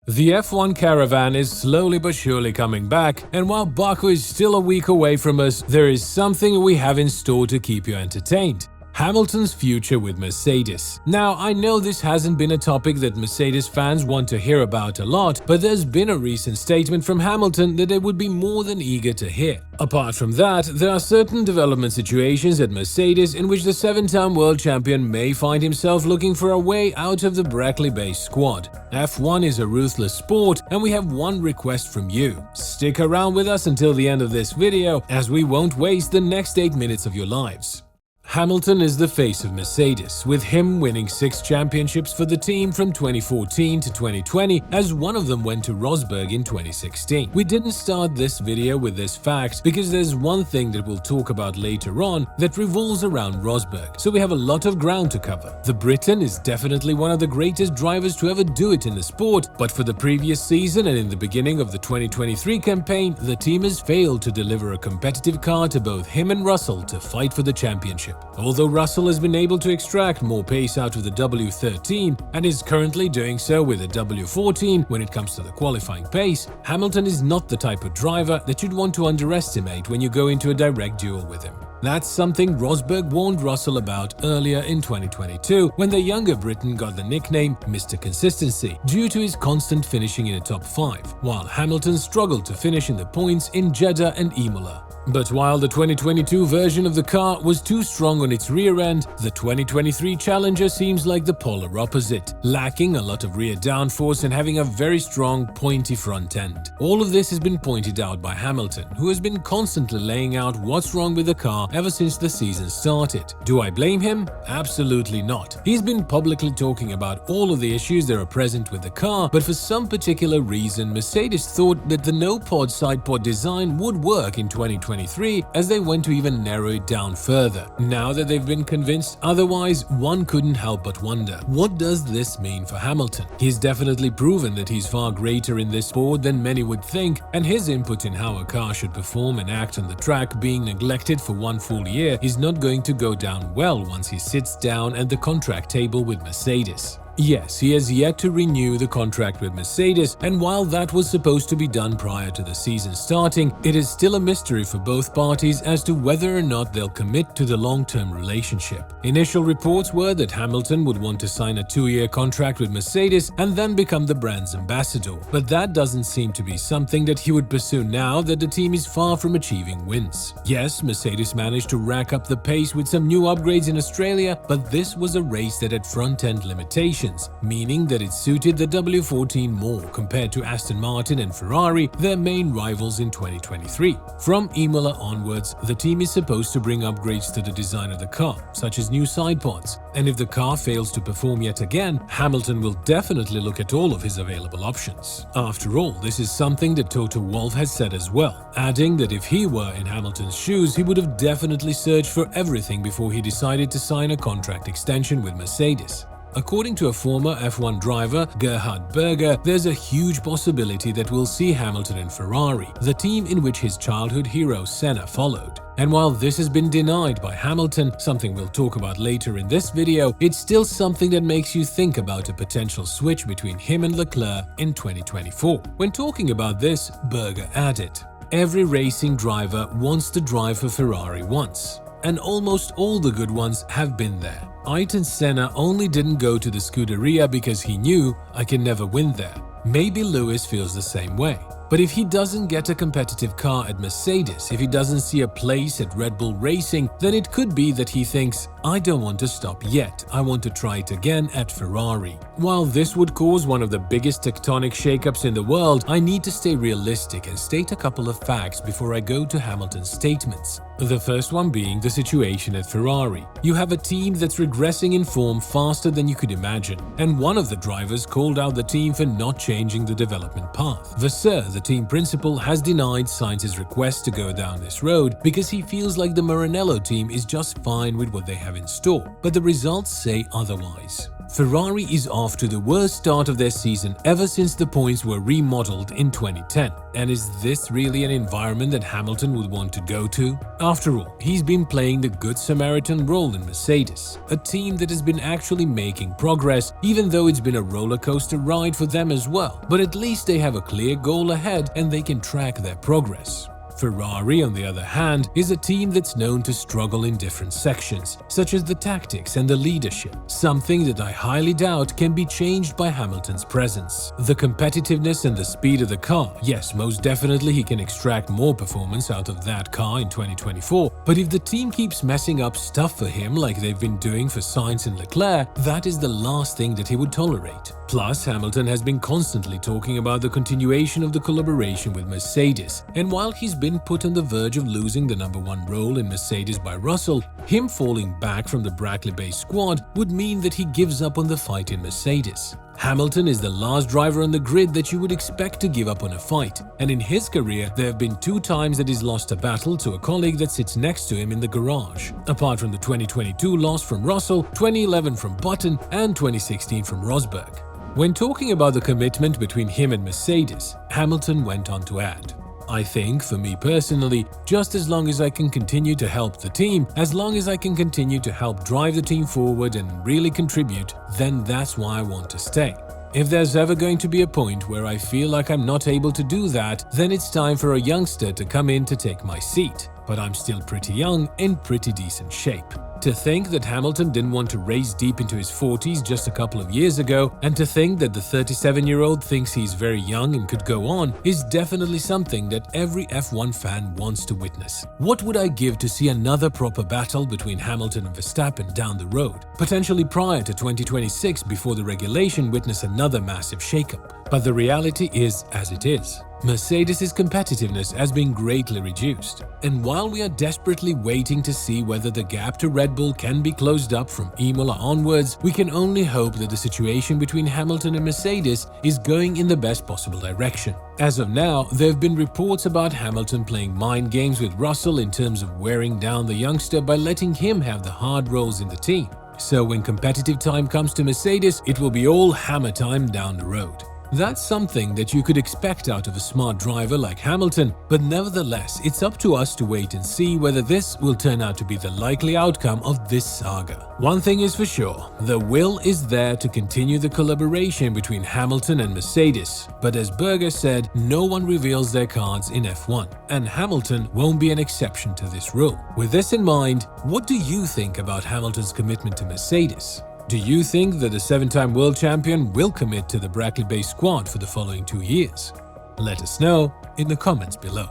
The F1 caravan is slowly but surely coming back, and while Baku is still a week away from us, there is something we have in store to keep you entertained. Hamilton's future with Mercedes. Now, I know this hasn't been a topic that Mercedes fans want to hear about a lot, but there's been a recent statement from Hamilton that they would be more than eager to hear. Apart from that, there are certain development situations at Mercedes in which the 7-time world champion may find himself looking for a way out of the Brackley-based squad. F1 is a ruthless sport, and we have one request from you. Stick around with us until the end of this video, as we won't waste the next 8 minutes of your lives. Hamilton is the face of Mercedes, with him winning 6 championships for the team from 2014 to 2020, as one of them went to Rosberg in 2016. We didn't start this video with this fact because there's one thing that we'll talk about later on that revolves around Rosberg, so we have a lot of ground to cover. The Briton is definitely one of the greatest drivers to ever do it in the sport, but for the previous season and in the beginning of the 2023 campaign, the team has failed to deliver a competitive car to both him and Russell to fight for the championship. Although Russell has been able to extract more pace out of the W13 and is currently doing so with the W14 when it comes to the qualifying pace, Hamilton is not the type of driver that you'd want to underestimate when you go into a direct duel with him. That's something Rosberg warned Russell about earlier in 2022, when the younger Briton got the nickname Mr. Consistency due to his constant finishing in the top 5, while Hamilton struggled to finish in the points in Jeddah and Imola. But while the 2022 version of the car was too strong on its rear end, the 2023 Challenger seems like the polar opposite, lacking a lot of rear downforce and having a very strong, pointy front end. All of this has been pointed out by Hamilton, who has been constantly laying out what's wrong with the car ever since the season started. Do I blame him? Absolutely not. He's been publicly talking about all of the issues that are present with the car, but for some particular reason, Mercedes thought that the no-pod side-pod design would work in 2023, as they went to even narrow it down further. Now that they've been convinced otherwise, one couldn't help but wonder, what does this mean for Hamilton? He's definitely proven that he's far greater in this sport than many would think, and his input in how a car should perform and act on the track being neglected for one full year is not going to go down well once he sits down at the contract table with Mercedes. Yes, he has yet to renew the contract with Mercedes, and while that was supposed to be done prior to the season starting, it is still a mystery for both parties as to whether or not they'll commit to the long-term relationship. Initial reports were that Hamilton would want to sign a 2-year contract with Mercedes and then become the brand's ambassador, but that doesn't seem to be something that he would pursue now that the team is far from achieving wins. Yes, Mercedes managed to rack up the pace with some new upgrades in Australia, but this was a race that had front-end limitations, meaning that it suited the W14 more compared to Aston Martin and Ferrari, their main rivals in 2023. From Imola onwards, the team is supposed to bring upgrades to the design of the car, such as new side pods, and if the car fails to perform yet again, Hamilton will definitely look at all of his available options. After all, this is something that Toto Wolff has said as well, adding that if he were in Hamilton's shoes, he would have definitely searched for everything before he decided to sign a contract extension with Mercedes. According to a former F1 driver, Gerhard Berger, there's a huge possibility that we'll see Hamilton in Ferrari, the team in which his childhood hero Senna followed. And while this has been denied by Hamilton, something we'll talk about later in this video, it's still something that makes you think about a potential switch between him and Leclerc in 2024. When talking about this, Berger added, "Every racing driver wants to drive for Ferrari once, and almost all the good ones have been there. Ayrton Senna only didn't go to the Scuderia because he knew, I can never win there. Maybe Lewis feels the same way. But if he doesn't get a competitive car at Mercedes, if he doesn't see a place at Red Bull Racing, then it could be that he thinks, I don't want to stop yet, I want to try it again at Ferrari. While this would cause one of the biggest tectonic shakeups in the world, I need to stay realistic and state a couple of facts before I go to Hamilton's statements. The first one being the situation at Ferrari. You have a team that's regressing in form faster than you could imagine, and one of the drivers called out the team for not changing the development path. Vasseur, the team principal, has denied Sainz's request to go down this road because he feels like the Maranello team is just fine with what they have in store, but the results say otherwise. Ferrari is off to the worst start of their season ever since the points were remodeled in 2010. And is this really an environment that Hamilton would want to go to? After all, he's been playing the Good Samaritan role in Mercedes, a team that has been actually making progress, even though it's been a roller coaster ride for them as well. But at least they have a clear goal ahead and they can track their progress. Ferrari, on the other hand, is a team that's known to struggle in different sections, such as the tactics and the leadership, something that I highly doubt can be changed by Hamilton's presence. The competitiveness and the speed of the car, yes, most definitely he can extract more performance out of that car in 2024, but if the team keeps messing up stuff for him like they've been doing for Sainz and Leclerc, that is the last thing that he would tolerate. Plus, Hamilton has been constantly talking about the continuation of the collaboration with Mercedes, and while he's been put on the verge of losing the #1 role in Mercedes by Russell, him falling back from the Brackley-based squad would mean that he gives up on the fight in Mercedes. Hamilton is the last driver on the grid that you would expect to give up on a fight, and in his career there have been 2 times that he's lost a battle to a colleague that sits next to him in the garage, apart from the 2022 loss from Russell, 2011 from Button, and 2016 from Rosberg. When talking about the commitment between him and Mercedes, Hamilton went on to add, "I think, for me personally, just as long as I can continue to help the team, as long as I can continue to help drive the team forward and really contribute, then that's why I want to stay. If there's ever going to be a point where I feel like I'm not able to do that, then it's time for a youngster to come in to take my seat. But I'm still pretty young, in pretty decent shape." To think that Hamilton didn't want to race deep into his 40s just a couple of years ago, and to think that the 37-year-old thinks he's very young and could go on, is definitely something that every F1 fan wants to witness. What would I give to see another proper battle between Hamilton and Verstappen down the road, potentially prior to 2026 before the regulation witness another massive shakeup? But the reality is as it is. Mercedes' competitiveness has been greatly reduced, and while we are desperately waiting to see whether the gap to Red Bull can be closed up from Imola onwards, we can only hope that the situation between Hamilton and Mercedes is going in the best possible direction. As of now, there have been reports about Hamilton playing mind games with Russell in terms of wearing down the youngster by letting him have the hard roles in the team. So when competitive time comes to Mercedes, it will be all hammer time down the road. That's something that you could expect out of a smart driver like Hamilton, but nevertheless, it's up to us to wait and see whether this will turn out to be the likely outcome of this saga. One thing is for sure, the will is there to continue the collaboration between Hamilton and Mercedes, but as Berger said, no one reveals their cards in F1, and Hamilton won't be an exception to this rule. With this in mind, what do you think about Hamilton's commitment to Mercedes? Do you think that the 7-time world champion will commit to the Brackley-based squad for the following 2 years? Let us know in the comments below.